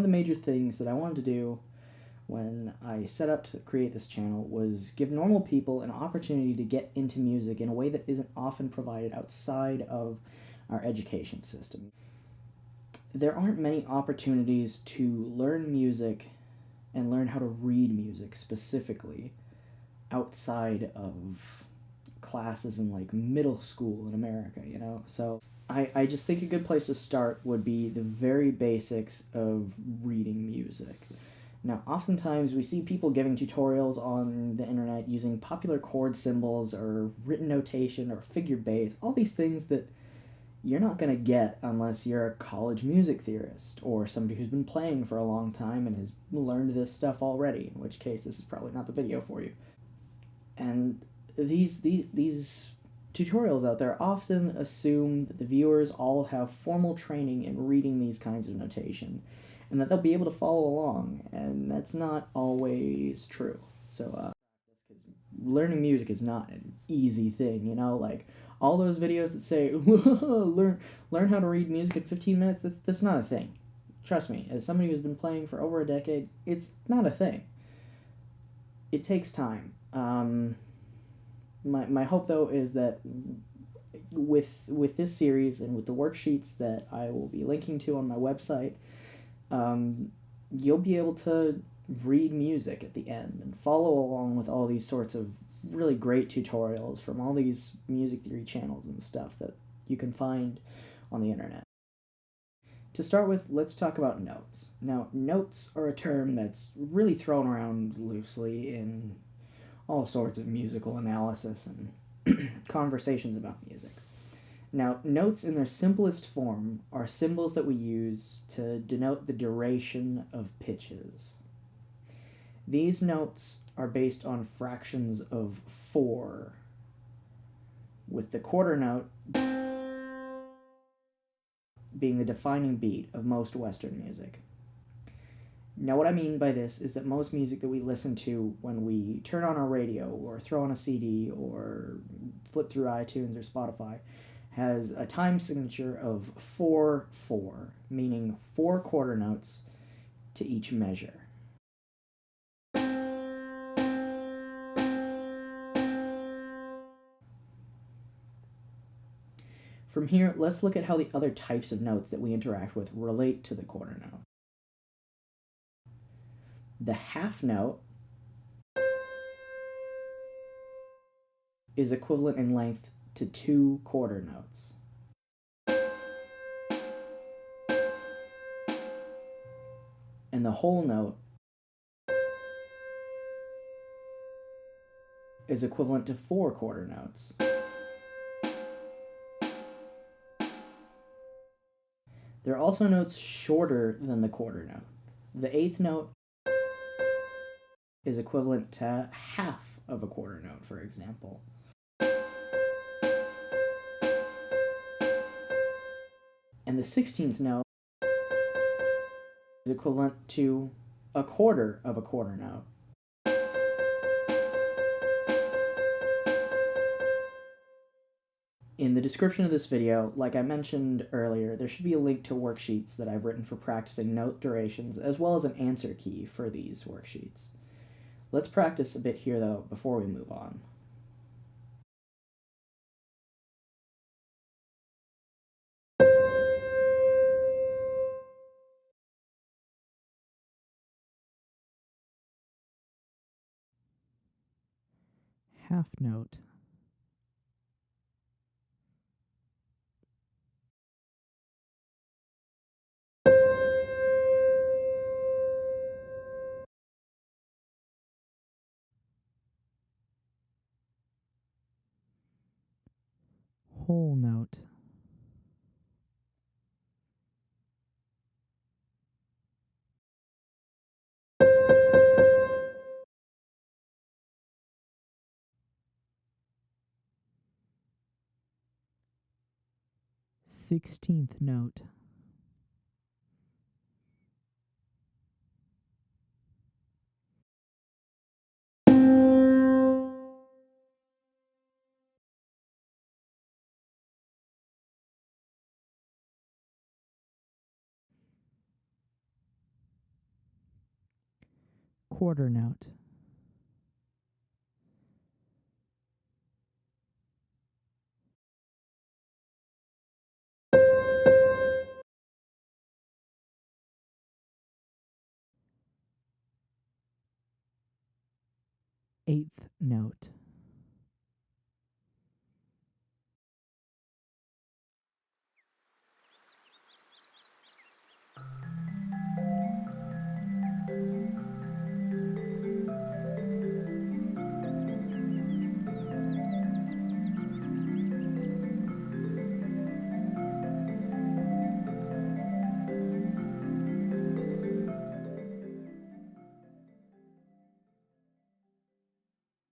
of the major things that I wanted to do when I set up to create this channel was give normal people an opportunity to get into music in a way that isn't often provided outside of our education system. There aren't many opportunities to learn music and learn how to read music specifically outside of classes in like middle school in America, you know? So I just think a good place to start would be the very basics of reading music. Now, oftentimes we see people giving tutorials on the internet using popular chord symbols or written notation or figure bass, all these things that you're not going to get unless you're a college music theorist or somebody who's been playing for a long time and has learned this stuff already, in which case this is probably not the video for you. And these tutorials out there often assume that the viewers all have formal training in reading these kinds of notation and that they'll be able to follow along, and that's not always true. So learning music is not an easy thing, you know, like all those videos that say learn how to read music in 15 minutes, that's not a thing. Trust me, as somebody who's been playing for over a decade, it's not a thing. It takes time. My hope, though, is that with this series and with the worksheets that I will be linking to on my website, you'll be able to read music at the end and follow along with all these sorts of really great tutorials from all these music theory channels and stuff that you can find on the internet. To start with, let's talk about notes. Now, notes are a term that's really thrown around loosely in all sorts of musical analysis and conversations about music. Now, notes in their simplest form are symbols that we use to denote the duration of pitches. These notes are based on fractions of 4, with the quarter note being the defining beat of most Western music. Now, what I mean by this is that most music that we listen to when we turn on our radio or throw on a CD or flip through iTunes or Spotify has a time signature of 4/4, meaning 4 quarter notes to each measure. From here, let's look at how the other types of notes that we interact with relate to the quarter note. The half note is equivalent in length to 2 quarter notes. And the whole note is equivalent to 4 quarter notes. There are also notes shorter than the quarter note. The eighth note is equivalent to half of a quarter note, for example. And the 16th note is equivalent to a quarter of a quarter note. In the description of this video, like I mentioned earlier, there should be a link to worksheets that I've written for practicing note durations, as well as an answer key for these worksheets. Let's practice a bit here, though, before we move on. Half note. Whole note. Sixteenth note. quarter note. Eighth note.